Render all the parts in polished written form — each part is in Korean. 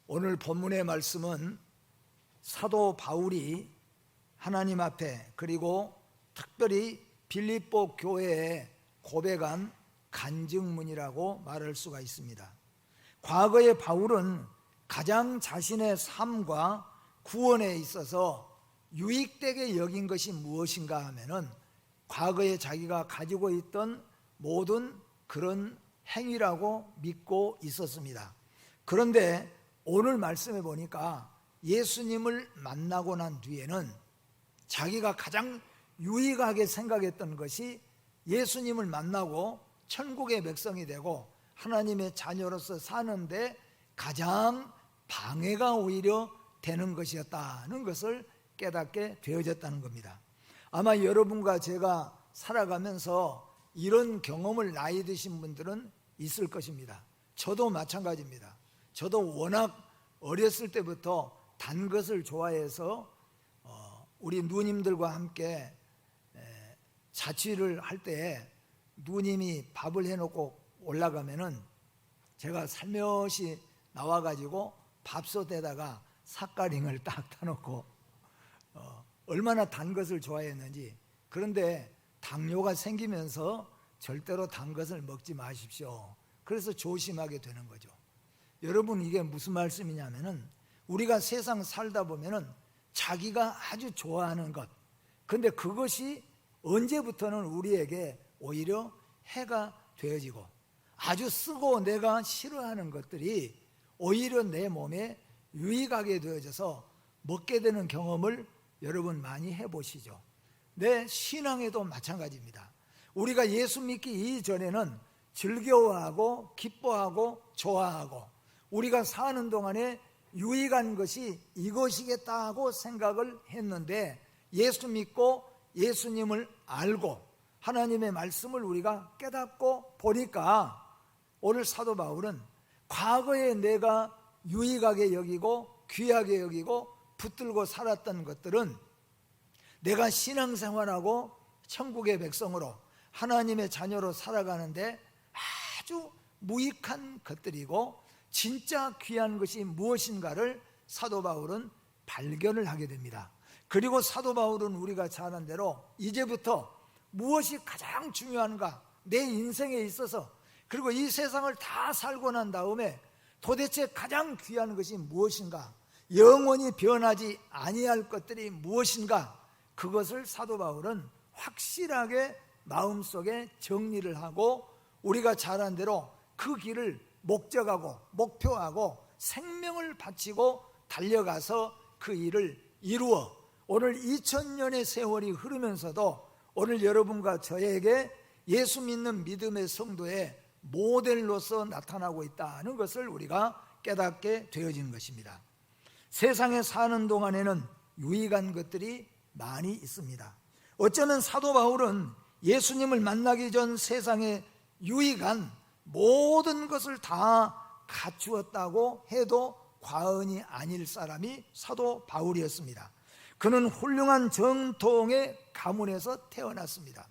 오늘 본문의 말씀은 사도 바울이 하나님 앞에 그리고 특별히 빌립보 교회에 고백한 간증문이라고 말할 수가 있습니다. 과거에 바울은 가장 자신의 삶과 구원에 있어서 유익되게 여긴 것이 무엇인가 하면은 과거에 자기가 가지고 있던 모든 그런 행위라고 믿고 있었습니다. 그런데 오늘 말씀에 보니까 예수님을 만나고 난 뒤에는 자기가 가장 유익하게 생각했던 것이 예수님을 만나고 천국의 백성이 되고 하나님의 자녀로서 사는데 가장 방해가 오히려 되는 것이었다는 것을 깨닫게 되어졌다는 겁니다. 아마 여러분과 제가 살아가면서 이런 경험을 나이 드신 분들은 있을 것입니다. 저도 마찬가지입니다. 저도 워낙 어렸을 때부터 단 것을 좋아해서 우리 누님들과 함께 자취를 할 때 누님이 밥을 해놓고 올라가면은 제가 살며시 나와가지고 밥솥에다가 삿가링을 딱 타놓고 얼마나 단 것을 좋아했는지. 그런데 당뇨가 생기면서 절대로 단 것을 먹지 마십시오. 그래서 조심하게 되는 거죠. 여러분, 이게 무슨 말씀이냐면은 우리가 세상 살다 보면은 자기가 아주 좋아하는 것, 근데 그것이 언제부터는 우리에게 오히려 해가 되어지고 아주 쓰고 내가 싫어하는 것들이 오히려 내 몸에 유익하게 되어져서 먹게 되는 경험을 여러분 많이 해보시죠. 내 신앙에도 마찬가지입니다. 우리가 예수 믿기 이전에는 즐거워하고 기뻐하고 좋아하고 우리가 사는 동안에 유익한 것이 이것이겠다고 생각을 했는데 예수 믿고 예수님을 알고 하나님의 말씀을 우리가 깨닫고 보니까 오늘 사도 바울은 과거에 내가 유익하게 여기고 귀하게 여기고 붙들고 살았던 것들은 내가 신앙생활하고 천국의 백성으로 하나님의 자녀로 살아가는데 아주 무익한 것들이고 진짜 귀한 것이 무엇인가를 사도 바울은 발견을 하게 됩니다. 그리고 사도 바울은 우리가 잘 아는 대로 이제부터 무엇이 가장 중요한가, 내 인생에 있어서, 그리고 이 세상을 다 살고 난 다음에 도대체 가장 귀한 것이 무엇인가, 영원히 변하지 아니할 것들이 무엇인가, 그것을 사도 바울은 확실하게 마음속에 정리를 하고 우리가 잘 아는 대로 그 길을 목적하고 목표하고 생명을 바치고 달려가서 그 일을 이루어 오늘 2000년의 세월이 흐르면서도 오늘 여러분과 저에게 예수 믿는 믿음의 성도의 모델로서 나타나고 있다는 것을 우리가 깨닫게 되어지는 것입니다. 세상에 사는 동안에는 유익한 것들이 많이 있습니다. 어쩌면 사도 바울은 예수님을 만나기 전 세상에 유익한 모든 것을 다 갖추었다고 해도 과언이 아닐 사람이 사도 바울이었습니다. 그는 훌륭한 정통의 가문에서 태어났습니다.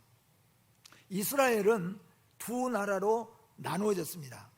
이스라엘은 두 나라로 나누어졌습니다.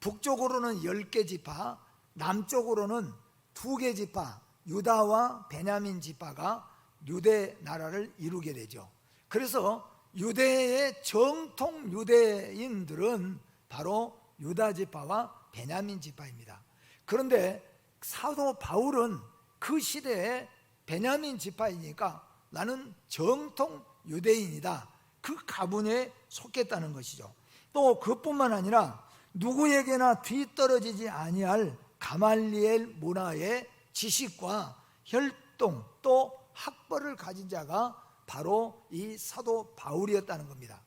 북쪽으로는 10개 지파, 남쪽으로는 2개 지파, 유다와 베냐민 지파가 유대 나라를 이루게 되죠. 그래서 유대의 정통 유대인들은 바로 유다 지파와 베냐민 지파입니다. 그런데 사도 바울은 그 시대에 베냐민 지파이니까 나는 정통 유대인이다, 그 가문에 속했다는 것이죠. 또 그뿐만 아니라 누구에게나 뒤떨어지지 아니할 가말리엘 문화의 지식과 혈통 또 학벌을 가진 자가 바로 이 사도 바울이었다는 겁니다.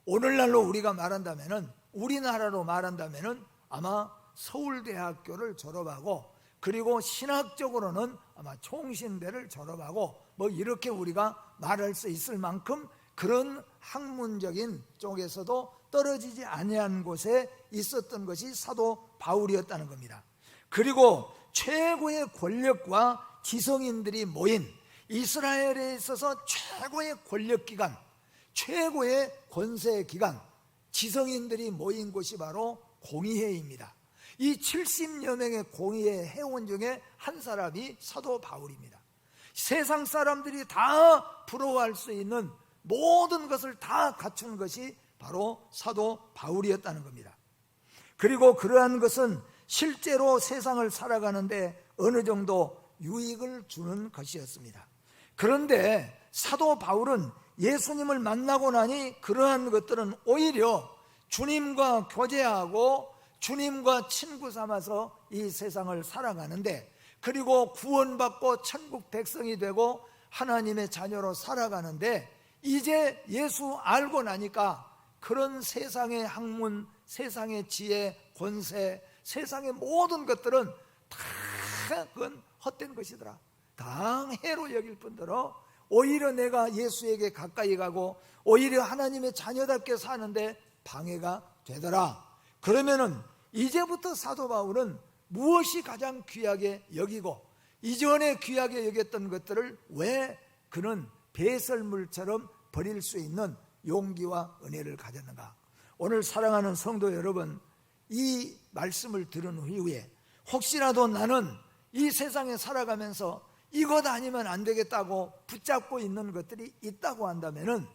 오늘날로 우리가 말한다면은, 우리나라로 말한다면은 아마 서울대학교를 졸업하고 그리고 신학적으로는 아마 총신대를 졸업하고 뭐 이렇게 우리가 말할 수 있을 만큼 그런 학문적인 쪽에서도 떨어지지 아니한 곳에 있었던 것이 사도 바울이었다는 겁니다. 그리고 최고의 권력과 지성인들이 모인 이스라엘에 있어서 최고의 권력기관, 최고의 권세기관, 지성인들이 모인 곳이 바로 공의회입니다. 이 70여 명의 공의의 회원 중에 한 사람이 사도 바울입니다. 세상 사람들이 다 부러워할 수 있는 모든 것을 다 갖춘 것이 바로 사도 바울이었다는 겁니다. 그리고 그러한 것은 실제로 세상을 살아가는데 어느 정도 유익을 주는 것이었습니다. 그런데 사도 바울은 예수님을 만나고 나니 그러한 것들은 오히려 주님과 교제하고 주님과 친구 삼아서 이 세상을 살아가는데, 그리고 구원받고 천국 백성이 되고 하나님의 자녀로 살아가는데, 이제 예수 알고 나니까 그런 세상의 학문, 세상의 지혜, 권세, 세상의 모든 것들은 다 그건 헛된 것이더라, 당해로 여길 뿐더러 오히려 내가 예수에게 가까이 가고 오히려 하나님의 자녀답게 사는데 방해가 되더라. 그러면은 이제부터 사도 바울은 무엇이 가장 귀하게 여기고 이전에 귀하게 여겼던 것들을 왜 그는 배설물처럼 버릴 수 있는 용기와 은혜를 가졌는가? 오늘 사랑하는 성도 여러분, 이 말씀을 들은 이후에 혹시라도 나는 이 세상에 살아가면서 이것 아니면 안 되겠다고 붙잡고 있는 것들이 있다고 한다면은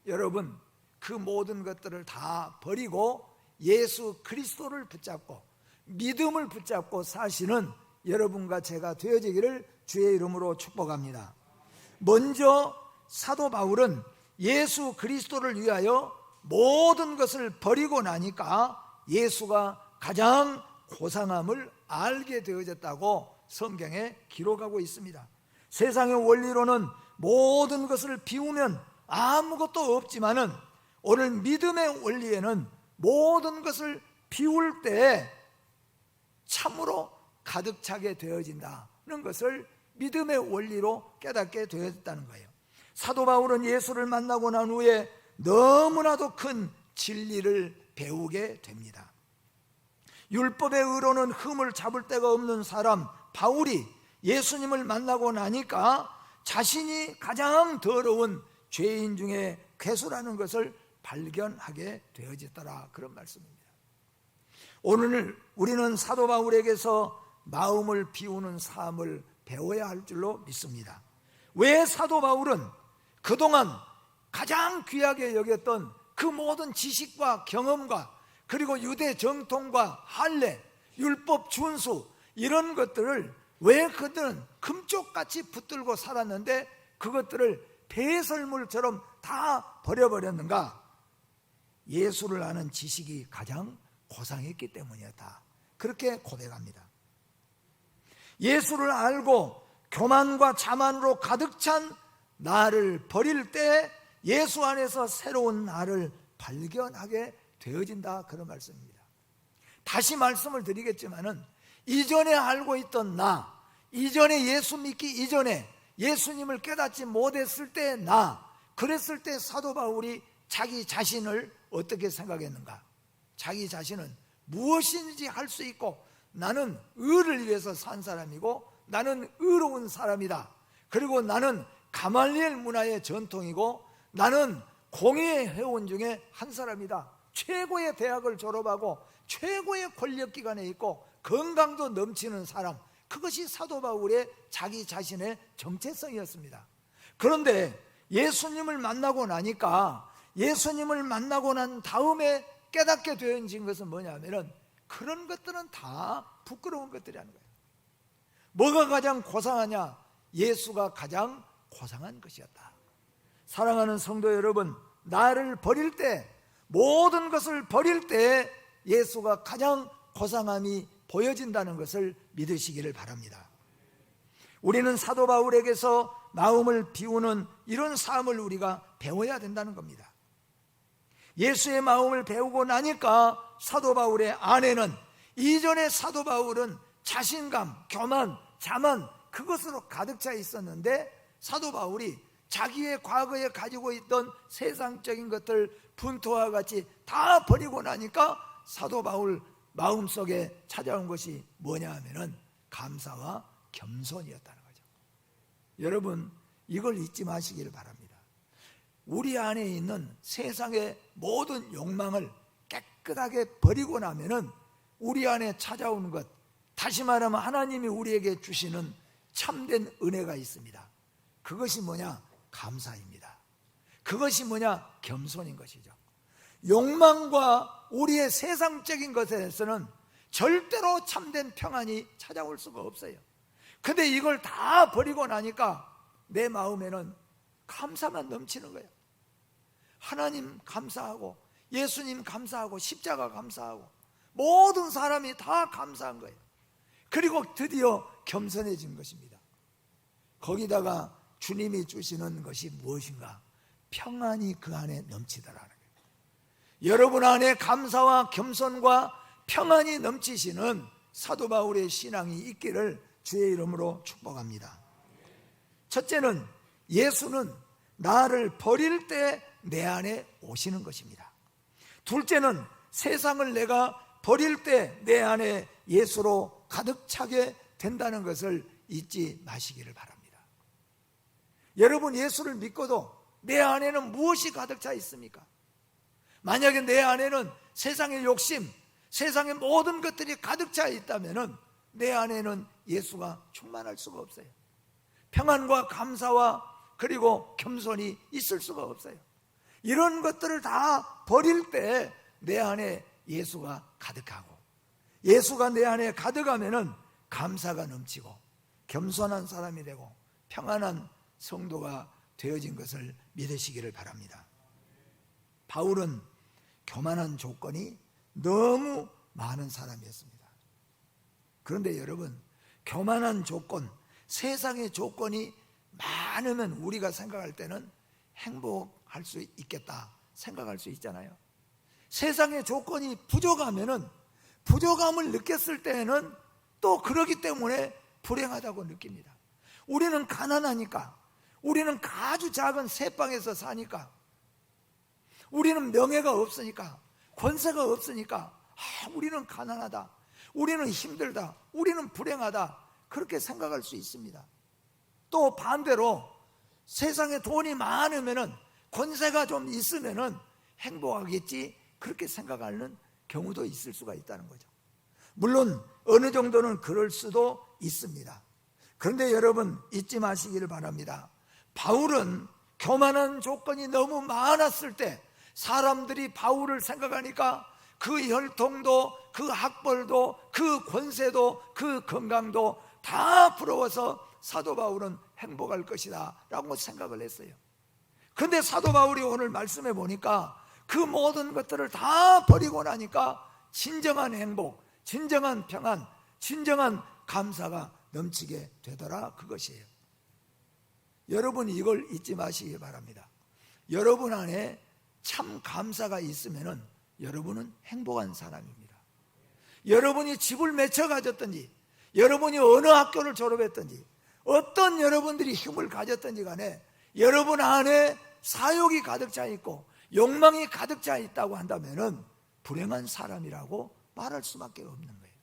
여러분, 그 모든 것들을 다 버리고 예수 그리스도를 붙잡고 믿음을 붙잡고 사시는 여러분과 제가 되어지기를 주의 이름으로 축복합니다. 먼저 사도 바울은 예수 그리스도를 위하여 모든 것을 버리고 나니까 예수가 가장 고상함을 알게 되어졌다고 성경에 기록하고 있습니다. 세상의 원리로는 모든 것을 비우면 아무것도 없지만은 오늘 믿음의 원리에는 모든 것을 비울 때 참으로 가득 차게 되어진다는 것을 믿음의 원리로 깨닫게 되었다는 거예요. 사도 바울은 예수를 만나고 난 후에 너무나도 큰 진리를 배우게 됩니다. 율법의 의로는 흠을 잡을 데가 없는 사람 바울이 예수님을 만나고 나니까 자신이 가장 더러운 죄인 중에 괴수라는 것을 발견하게 되어졌더라, 그런 말씀입니다. 오늘 우리는 사도 바울에게서 마음을 비우는 삶을 배워야 할 줄로 믿습니다. 왜 사도 바울은 그동안 가장 귀하게 여겼던 그 모든 지식과 경험과 그리고 유대 정통과 할례, 율법 준수 이런 것들을 왜 그들은 금쪽같이 붙들고 살았는데 그것들을 배설물처럼 다 버려버렸는가? 예수를 아는 지식이 가장 고상했기 때문이었다, 그렇게 고백합니다. 예수를 알고 교만과 자만으로 가득 찬 나를 버릴 때 예수 안에서 새로운 나를 발견하게 되어진다, 그런 말씀입니다. 다시 말씀을 드리겠지만은 이전에 알고 있던 나, 이전에 예수 믿기 이전에 예수님을 깨닫지 못했을 때 나, 그랬을 때 사도 바울이 자기 자신을 어떻게 생각했는가? 자기 자신은 무엇인지 할 수 있고 나는 의를 위해서 산 사람이고 나는 의로운 사람이다, 그리고 나는 가말리엘 문화의 전통이고 나는 공의의 회원 중에 한 사람이다, 최고의 대학을 졸업하고 최고의 권력기관에 있고 건강도 넘치는 사람, 그것이 사도 바울의 자기 자신의 정체성이었습니다. 그런데 예수님을 만나고 나니까, 예수님을 만나고 난 다음에 깨닫게 되어진 것은 뭐냐면은 그런 것들은 다 부끄러운 것들이라는 거예요. 뭐가 가장 고상하냐? 예수가 가장 고상한 것이었다. 사랑하는 성도 여러분, 나를 버릴 때, 모든 것을 버릴 때 예수가 가장 고상함이 보여진다는 것을 믿으시기를 바랍니다. 우리는 사도 바울에게서 마음을 비우는 이런 삶을 우리가 배워야 된다는 겁니다. 예수의 마음을 배우고 나니까 사도 바울의 안에는, 이전에 사도 바울은 자신감, 교만, 자만 그것으로 가득 차 있었는데 사도 바울이 자기의 과거에 가지고 있던 세상적인 것들 분토와 같이 다 버리고 나니까 사도 바울 마음속에 찾아온 것이 뭐냐 하면은 감사와 겸손이었다는 거죠. 여러분, 이걸 잊지 마시기를 바랍니다. 우리 안에 있는 세상의 모든 욕망을 깨끗하게 버리고 나면은 우리 안에 찾아오는 것, 다시 말하면 하나님이 우리에게 주시는 참된 은혜가 있습니다. 그것이 뭐냐? 감사입니다. 그것이 뭐냐? 겸손인 것이죠. 욕망과 우리의 세상적인 것에서는 절대로 참된 평안이 찾아올 수가 없어요. 근데 이걸 다 버리고 나니까 내 마음에는 감사만 넘치는 거예요. 하나님 감사하고, 예수님 감사하고, 십자가 감사하고, 모든 사람이 다 감사한 거예요. 그리고 드디어 겸손해진 것입니다. 거기다가 주님이 주시는 것이 무엇인가? 평안이 그 안에 넘치더라는 거예요. 여러분 안에 감사와 겸손과 평안이 넘치시는 사도 바울의 신앙이 있기를 주의 이름으로 축복합니다. 첫째는 예수는 나를 버릴 때 내 안에 오시는 것입니다. 둘째는 세상을 내가 버릴 때 내 안에 예수로 가득 차게 된다는 것을 잊지 마시기를 바랍니다. 여러분, 예수를 믿고도 내 안에는 무엇이 가득 차 있습니까? 만약에 내 안에는 세상의 욕심, 세상의 모든 것들이 가득 차 있다면 내 안에는 예수가 충만할 수가 없어요. 평안과 감사와 그리고 겸손이 있을 수가 없어요. 이런 것들을 다 버릴 때 내 안에 예수가 가득하고, 예수가 내 안에 가득하면 감사가 넘치고 겸손한 사람이 되고 평안한 성도가 되어진 것을 믿으시기를 바랍니다. 바울은 교만한 조건이 너무 많은 사람이었습니다. 그런데 여러분, 교만한 조건, 세상의 조건이 많으면 우리가 생각할 때는 행복할 수 있겠다 생각할 수 있잖아요. 세상의 조건이 부족하면은, 부족함을 느꼈을 때에는 또 그러기 때문에 불행하다고 느낍니다. 우리는 가난하니까, 우리는 아주 작은 새방에서 사니까, 우리는 명예가 없으니까, 권세가 없으니까, 우리는 가난하다, 우리는 힘들다, 우리는 불행하다, 그렇게 생각할 수 있습니다. 또 반대로 세상에 돈이 많으면은, 권세가 좀 있으면은 행복하겠지, 그렇게 생각하는 경우도 있을 수가 있다는 거죠. 물론 어느 정도는 그럴 수도 있습니다. 그런데 여러분, 잊지 마시기를 바랍니다. 바울은 교만한 조건이 너무 많았을 때 사람들이 바울을 생각하니까 그 혈통도, 그 학벌도, 그 권세도, 그 건강도 다 부러워서 사도 바울은 행복할 것이다 라고 생각을 했어요. 그런데 사도 바울이 오늘 말씀해 보니까 그 모든 것들을 다 버리고 나니까 진정한 행복, 진정한 평안, 진정한 감사가 넘치게 되더라, 그것이에요. 여러분, 이걸 잊지 마시기 바랍니다. 여러분 안에 참 감사가 있으면 여러분은 행복한 사람입니다. 여러분이 집을 몇 채 가졌든지, 여러분이 어느 학교를 졸업했든지, 어떤 여러분들이 힘을 가졌든지 간에 여러분 안에 사욕이 가득 차 있고 욕망이 가득 차 있다고 한다면 불행한 사람이라고 말할 수밖에 없는 거예요.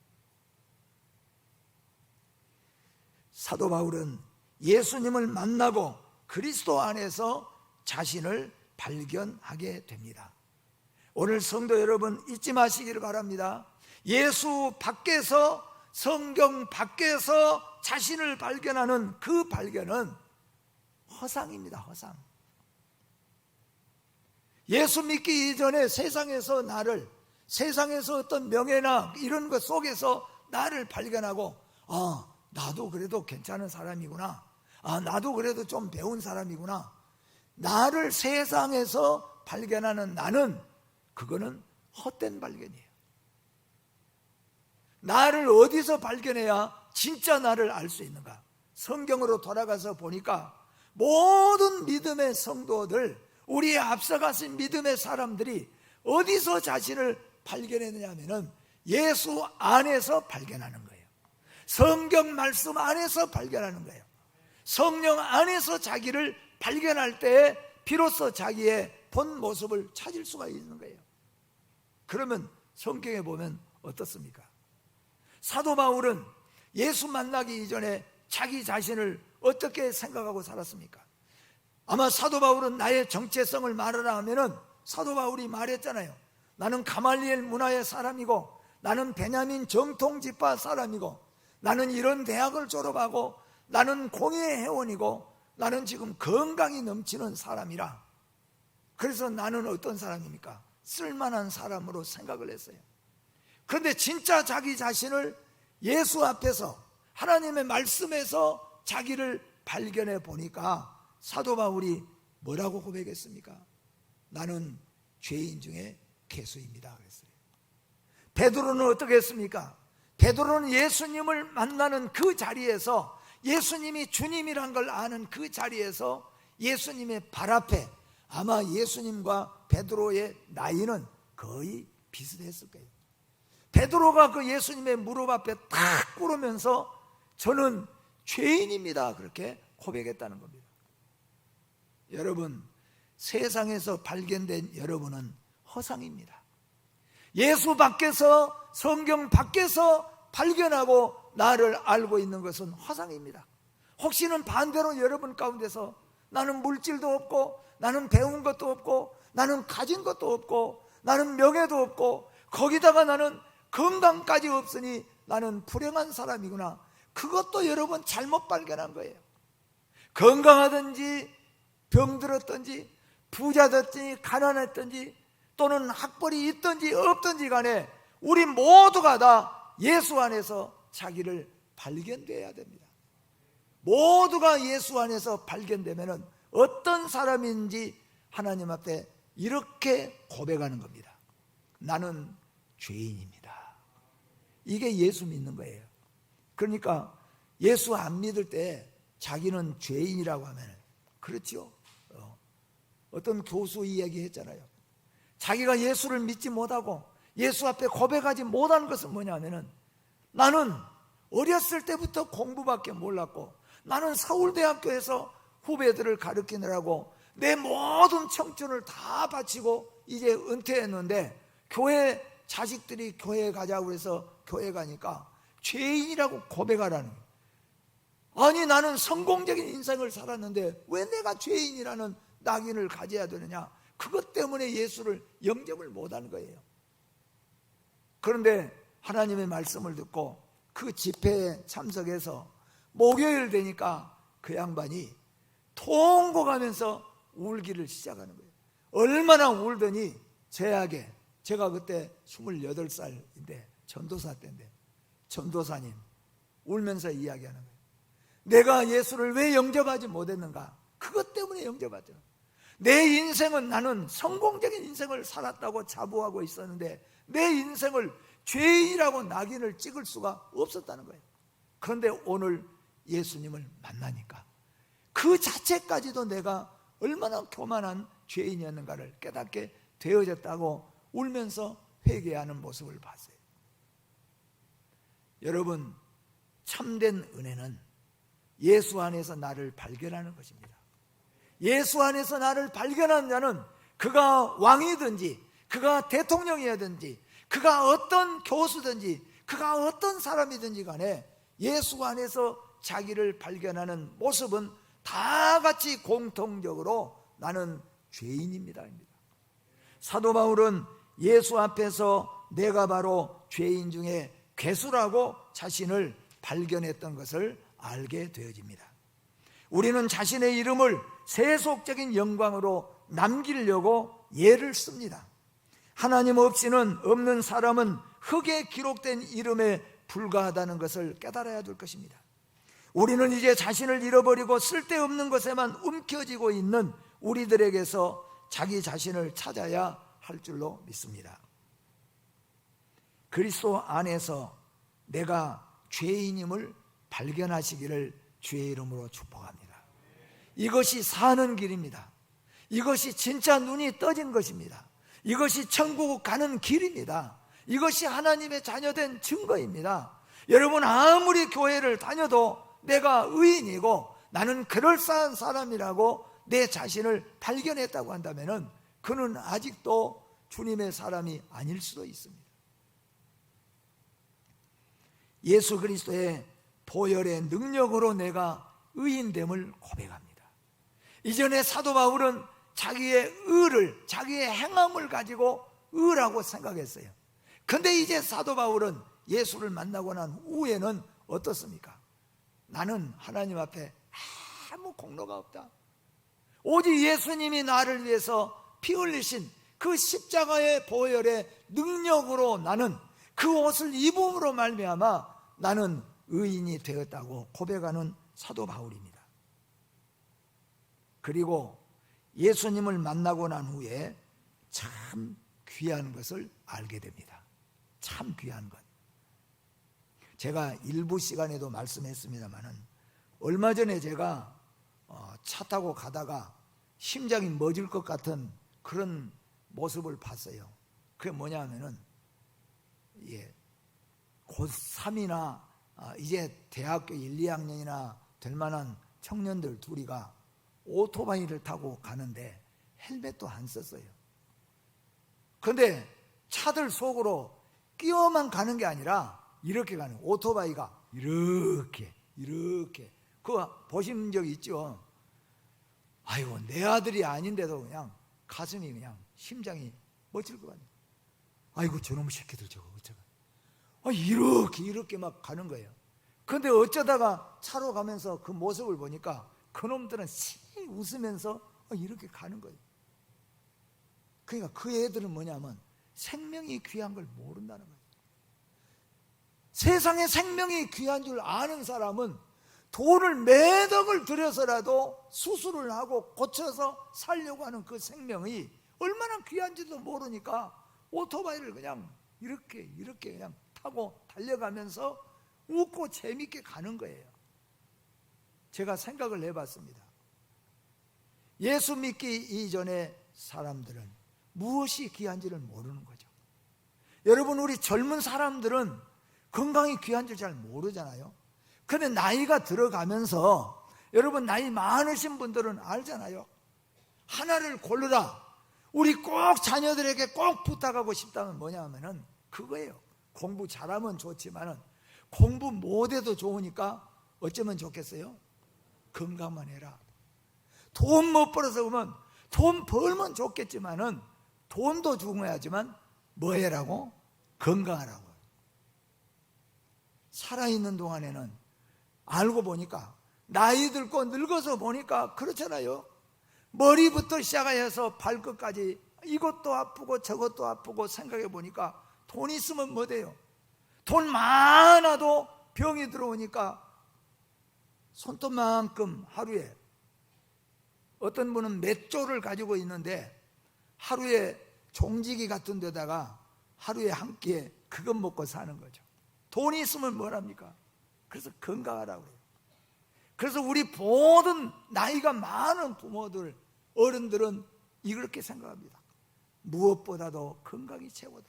사도 바울은 예수님을 만나고 그리스도 안에서 자신을 발견하게 됩니다. 오늘 성도 여러분, 잊지 마시기를 바랍니다. 예수 밖에서, 성경 밖에서 자신을 발견하는 그 발견은 허상입니다. 허상. 예수 믿기 이전에 세상에서 나를, 세상에서 어떤 명예나 이런 것 속에서 나를 발견하고, 나도 그래도 괜찮은 사람이구나, 나도 그래도 좀 배운 사람이구나, 나를 세상에서 발견하는 나는, 그거는 헛된 발견이에요. 나를 어디서 발견해야 진짜 나를 알 수 있는가? 성경으로 돌아가서 보니까 모든 믿음의 성도들, 우리의 앞서가신 믿음의 사람들이 어디서 자신을 발견했느냐 하면은 예수 안에서 발견하는 거예요. 성경 말씀 안에서 발견하는 거예요. 성령 안에서 자기를 발견할 때에 비로소 자기의 본 모습을 찾을 수가 있는 거예요. 그러면 성경에 보면 어떻습니까? 사도 바울은 예수 만나기 이전에 자기 자신을 어떻게 생각하고 살았습니까? 아마 사도 바울은 나의 정체성을 말하라 하면은 사도 바울이 말했잖아요. 나는 가말리엘 문화의 사람이고, 나는 베냐민 정통 지파 사람이고, 나는 이런 대학을 졸업하고, 나는 공예 회원이고, 나는 지금 건강이 넘치는 사람이라. 그래서 나는 어떤 사람입니까? 쓸만한 사람으로 생각을 했어요. 그런데 진짜 자기 자신을 예수 앞에서, 하나님의 말씀에서 자기를 발견해 보니까 사도 바울이 뭐라고 고백했습니까? 나는 죄인 중에 괴수입니다 그랬어요. 베드로는 어떻게 했습니까? 베드로는 예수님을 만나는 그 자리에서, 예수님이 주님이란 걸 아는 그 자리에서 예수님의 발 앞에, 아마 예수님과 베드로의 나이는 거의 비슷했을 거예요. 베드로가 그 예수님의 무릎 앞에 탁 꿇으면서 저는 죄인입니다 그렇게 고백했다는 겁니다. 여러분, 세상에서 발견된 여러분은 허상입니다. 예수 밖에서, 성경 밖에서 발견하고 나를 알고 있는 것은 허상입니다. 혹시는 반대로 여러분 가운데서 나는 물질도 없고, 나는 배운 것도 없고, 나는 가진 것도 없고, 나는 명예도 없고, 거기다가 나는 건강까지 없으니 나는 불행한 사람이구나, 그것도 여러분 잘못 발견한 거예요. 건강하든지 병들었든지 부자든지 가난했든지 또는 학벌이 있든지 없든지 간에 우리 모두가 다 예수 안에서 자기를 발견되어야 됩니다. 모두가 예수 안에서 발견되면 어떤 사람인지 하나님 앞에 이렇게 고백하는 겁니다. 나는 죄인입니다. 이게 예수 믿는 거예요. 그러니까 예수 안 믿을 때 자기는 죄인이라고 하면, 그렇죠? 어떤 교수 이야기 했잖아요. 자기가 예수를 믿지 못하고 예수 앞에 고백하지 못한 것은 뭐냐면은, 나는 어렸을 때부터 공부밖에 몰랐고, 나는 서울대학교에서 후배들을 가르치느라고 내 모든 청춘을 다 바치고 이제 은퇴했는데, 교회 자식들이 교회 가자고 해서 교회 가니까 죄인이라고 고백하라는 거예요. 아니, 나는 성공적인 인생을 살았는데 왜 내가 죄인이라는 낙인을 가져야 되느냐? 그것 때문에 예수를 영접을 못하는 거예요. 그런데 하나님의 말씀을 듣고 그 집회에 참석해서 목요일 되니까 그 양반이 통곡하면서 울기를 시작하는 거예요. 얼마나 울더니 제약에, 제가 그때 28살인데 전도사 때인데, 전도사님 울면서 이야기하는 거예요. 내가 예수를 왜 영접하지 못했는가? 그것 때문에 영접하죠. 내 인생은, 나는 성공적인 인생을 살았다고 자부하고 있었는데 내 인생을 죄인이라고 낙인을 찍을 수가 없었다는 거예요. 그런데 오늘 예수님을 만나니까 그 자체까지도 내가 얼마나 교만한 죄인이었는가를 깨닫게 되어졌다고 울면서 회개하는 모습을 봤어요. 여러분, 참된 은혜는 예수 안에서 나를 발견하는 것입니다. 예수 안에서 나를 발견한 자는 그가 왕이든지 그가 대통령이든지 그가 어떤 교수든지 그가 어떤 사람이든지 간에 예수 안에서 자기를 발견하는 모습은 다 같이 공통적으로 나는 죄인입니다. 사도 바울은 예수 앞에서 내가 바로 죄인 중에 괴수라고 자신을 발견했던 것을 알게 되어집니다. 우리는 자신의 이름을 세속적인 영광으로 남기려고 예를 씁니다. 하나님 없이는 없는 사람은 흙에 기록된 이름에 불과하다는 것을 깨달아야 될 것입니다. 우리는 이제 자신을 잃어버리고 쓸데없는 것에만 움켜쥐고 있는 우리들에게서 자기 자신을 찾아야 할 줄로 믿습니다. 그리스도 안에서 내가 죄인임을 발견하시기를 주의 이름으로 축복합니다. 이것이 사는 길입니다. 이것이 진짜 눈이 떠진 것입니다. 이것이 천국 가는 길입니다. 이것이 하나님의 자녀된 증거입니다. 여러분, 아무리 교회를 다녀도 내가 의인이고 나는 그럴싸한 사람이라고 내 자신을 발견했다고 한다면 그는 아직도 주님의 사람이 아닐 수도 있습니다. 예수 그리스도의 보혈의 능력으로 내가 의인됨을 고백합니다. 이전에 사도 바울은 자기의 의를, 자기의 행함을 가지고 의라고 생각했어요. 근데 이제 사도 바울은 예수를 만나고 난 후에는 어떻습니까? 나는 하나님 앞에 아무 공로가 없다. 오직 예수님이 나를 위해서 피 흘리신 그 십자가의 보혈의 능력으로 나는 그 옷을 입음으로 말미암아 나는 의인이 되었다고 고백하는 사도 바울입니다. 그리고 예수님을 만나고 난 후에 참 귀한 것을 알게 됩니다. 참 귀한 것. 제가 일부 시간에도 말씀했습니다마는 얼마 전에 제가 차 타고 가다가 심장이 멎을 것 같은 그런 모습을 봤어요. 그게 뭐냐 하면은 고3이나 이제 대학교 1, 2학년이나 될 만한 청년들 둘이가 오토바이를 타고 가는데 헬멧도 안 썼어요. 그런데 차들 속으로 끼어만 가는 게 아니라 이렇게 가는 거예요. 오토바이가 이렇게 그거 보신 적 있죠? 아이고, 내 아들이 아닌데도 그냥 가슴이 그냥 심장이 멎을 것 같네. 아이고, 저놈의 새끼들 저거 어쩌가. 이렇게 막 가는 거예요. 그런데 어쩌다가 차로 가면서 그 모습을 보니까 그놈들은 웃으면서 이렇게 가는 거예요. 그러니까 그 애들은 뭐냐면 생명이 귀한 걸 모른다는 거예요. 세상에 생명이 귀한 줄 아는 사람은 돈을 매덕을 들여서라도 수술을 하고 고쳐서 살려고 하는 그 생명이 얼마나 귀한지도 모르니까 오토바이를 그냥 이렇게 그냥 타고 달려가면서 웃고 재밌게 가는 거예요. 제가 생각을 해봤습니다. 예수 믿기 이전의 사람들은 무엇이 귀한지를 모르는 거죠. 여러분, 우리 젊은 사람들은 건강이 귀한 줄 잘 모르잖아요. 그런데 나이가 들어가면서 여러분, 나이 많으신 분들은 알잖아요. 하나를 고르라. 우리 꼭 자녀들에게 꼭 부탁하고 싶다면 뭐냐 하면은 그거예요. 공부 잘하면 좋지만은 공부 못해도 좋으니까 어쩌면 좋겠어요? 건강만 해라. 돈 못 벌어서 그러면 돈 벌면 좋겠지만은 돈도 중요하지만 뭐 해라고? 건강하라고. 살아있는 동안에는 알고 보니까 나이 들고 늙어서 보니까 그렇잖아요. 머리부터 시작해서 발끝까지 이것도 아프고 저것도 아프고 생각해 보니까 돈 있으면 뭐 돼요? 돈 많아도 병이 들어오니까 손톱만큼 하루에, 어떤 분은 몇 조를 가지고 있는데 하루에 종지기 같은 데다가 하루에 한 끼에 그것 먹고 사는 거죠. 돈이 있으면 뭐랍니까? 그래서 건강하라고 해요. 그래서 우리 모든 나이가 많은 부모들, 어른들은 이렇게 생각합니다. 무엇보다도 건강이 최고다.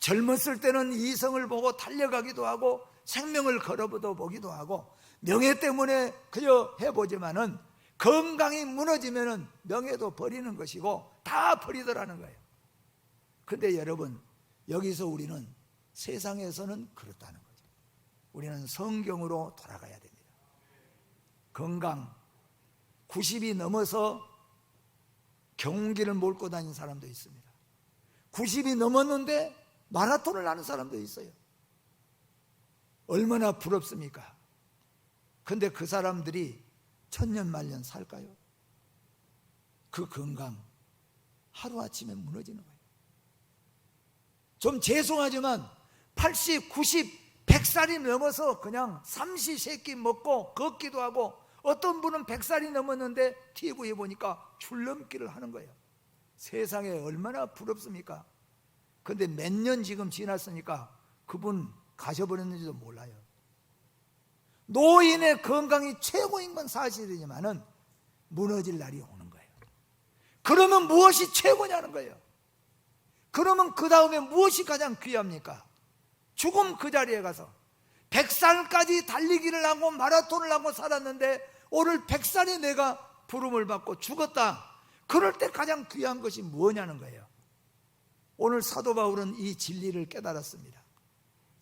젊었을 때는 이성을 보고 달려가기도 하고 생명을 걸어보기도 하고 명예 때문에 그저 해보지만은 건강이 무너지면은 명예도 버리는 것이고 다 버리더라는 거예요. 근데 여러분, 여기서 우리는 세상에서는 그렇다는 거죠. 우리는 성경으로 돌아가야 됩니다. 건강, 90이 넘어서 경운기를 몰고 다니는 사람도 있습니다. 90이 넘었는데 마라톤을 하는 사람도 있어요. 얼마나 부럽습니까? 근데 그 사람들이 천년만년 살까요? 그 건강 하루아침에 무너지는 거예요. 좀 죄송하지만 80, 90, 100살이 넘어서 그냥 삼시세끼 먹고 걷기도 하고, 어떤 분은 100살이 넘었는데 TV에 보니까 줄넘기를 하는 거예요. 세상에 얼마나 부럽습니까? 근데 몇 년 지금 지났으니까 그분 가셔버렸는지도 몰라요. 노인의 건강이 최고인 건 사실이지만은 무너질 날이 오는 거예요. 그러면 무엇이 최고냐는 거예요. 그러면 그 다음에 무엇이 가장 귀합니까? 죽음 그 자리에 가서 100살까지 달리기를 하고 마라톤을 하고 살았는데 오늘 100살에 내가 부름을 받고 죽었다. 그럴 때 가장 귀한 것이 뭐냐는 거예요. 오늘 사도 바울은 이 진리를 깨달았습니다.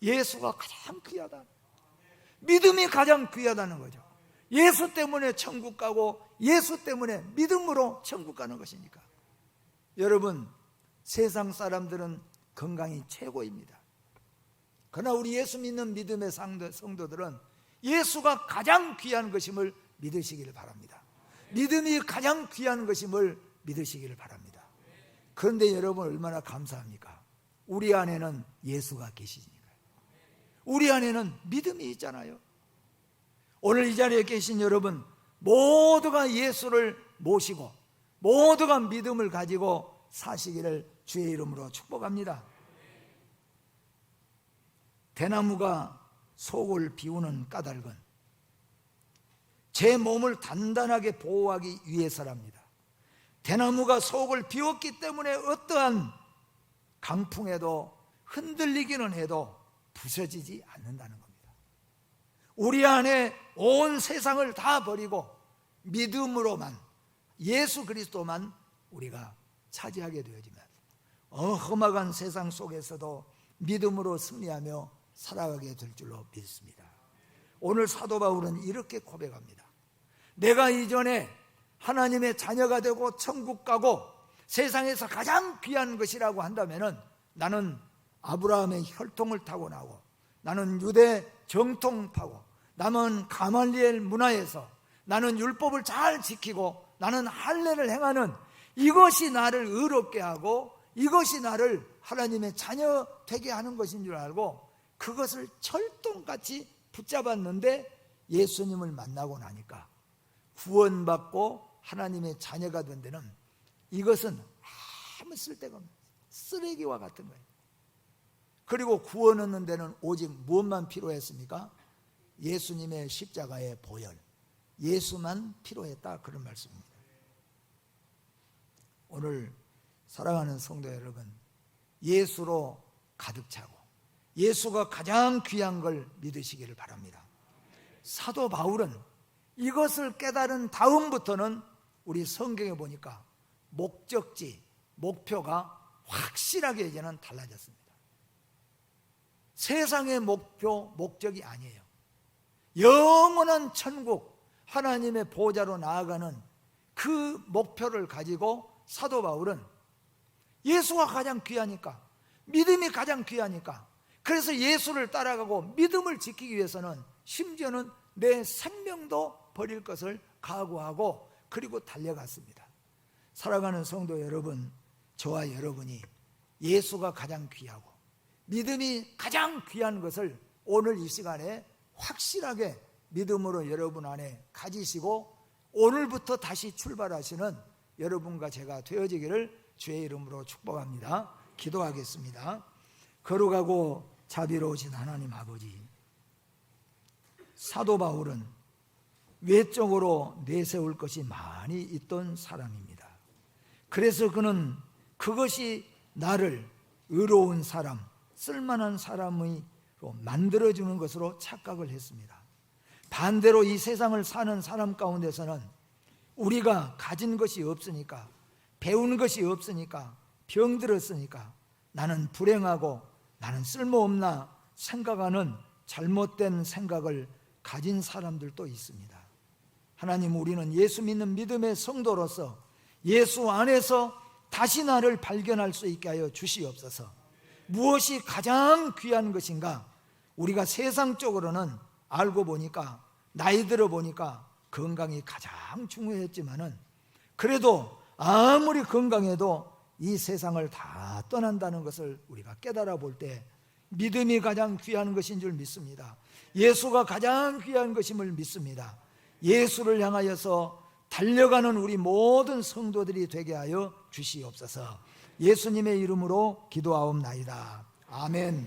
예수가 가장 귀하다. 믿음이 가장 귀하다는 거죠. 예수 때문에 천국 가고 예수 때문에 믿음으로 천국 가는 것이니까. 여러분, 세상 사람들은 건강이 최고입니다. 그러나 우리 예수 믿는 믿음의 성도들은 예수가 가장 귀한 것임을 믿으시기를 바랍니다. 믿음이 가장 귀한 것임을 믿으시기를 바랍니다. 그런데 여러분 얼마나 감사합니까? 우리 안에는 예수가 계시니까요. 우리 안에는 믿음이 있잖아요. 오늘 이 자리에 계신 여러분 모두가 예수를 모시고 모두가 믿음을 가지고 사시기를 주의 이름으로 축복합니다. 대나무가 속을 비우는 까닭은 제 몸을 단단하게 보호하기 위해서랍니다. 대나무가 속을 비웠기 때문에 어떠한 강풍에도 흔들리기는 해도 부서지지 않는다는 겁니다. 우리 안에 온 세상을 다 버리고 믿음으로만 예수 그리스도만 우리가 차지하게 되어지면 험악한 세상 속에서도 믿음으로 승리하며 살아가게 될 줄로 믿습니다. 오늘 사도 바울은 이렇게 고백합니다. 내가 이전에 하나님의 자녀가 되고 천국 가고 세상에서 가장 귀한 것이라고 한다면 나는 아브라함의 혈통을 타고나고 나는 유대 정통 타고 나는 가말리엘 문화에서 나는 율법을 잘 지키고 나는 할례를 행하는 이것이 나를 의롭게 하고 이것이 나를 하나님의 자녀 되게 하는 것인 줄 알고 그것을 철통같이 붙잡았는데 예수님을 만나고 나니까 구원받고 하나님의 자녀가 된 데는 이것은 아무 쓸데가 없는 쓰레기와 같은 거예요. 그리고 구원 얻는 데는 오직 무엇만 필요했습니까? 예수님의 십자가의 보혈, 예수만 필요했다, 그런 말씀입니다. 오늘 사랑하는 성도 여러분, 예수로 가득 차고 예수가 가장 귀한 걸 믿으시기를 바랍니다. 사도 바울은 이것을 깨달은 다음부터는 우리 성경에 보니까 목적지, 목표가 확실하게 이제는 달라졌습니다. 세상의 목표, 목적이 아니에요. 영원한 천국, 하나님의 보좌로 나아가는 그 목표를 가지고 사도 바울은 예수가 가장 귀하니까, 믿음이 가장 귀하니까, 그래서 예수를 따라가고 믿음을 지키기 위해서는 심지어는 내 생명도 버릴 것을 각오하고 그리고 달려갔습니다. 살아가는 성도 여러분, 저와 여러분이 예수가 가장 귀하고 믿음이 가장 귀한 것을 오늘 이 시간에 확실하게 믿음으로 여러분 안에 가지시고 오늘부터 다시 출발하시는 여러분과 제가 되어지기를 주의 이름으로 축복합니다. 기도하겠습니다. 거룩하고 자비로우신 하나님 아버지, 사도 바울은 외적으로 내세울 것이 많이 있던 사람입니다. 그래서 그는 그것이 나를 의로운 사람, 쓸만한 사람으로 만들어주는 것으로 착각을 했습니다. 반대로 이 세상을 사는 사람 가운데서는 우리가 가진 것이 없으니까, 배운 것이 없으니까, 병들었으니까 나는 불행하고 나는 쓸모없나 생각하는 잘못된 생각을 가진 사람들도 있습니다. 하나님, 우리는 예수 믿는 믿음의 성도로서 예수 안에서 다시 나를 발견할 수 있게 하여 주시옵소서. 무엇이 가장 귀한 것인가? 우리가 세상적으로는 알고 보니까, 나이 들어 보니까 건강이 가장 중요했지만은 그래도 아무리 건강해도 이 세상을 다 떠난다는 것을 우리가 깨달아 볼 때 믿음이 가장 귀한 것인 줄 믿습니다. 예수가 가장 귀한 것임을 믿습니다. 예수를 향하여서 달려가는 우리 모든 성도들이 되게 하여 주시옵소서. 예수님의 이름으로 기도하옵나이다. 아멘.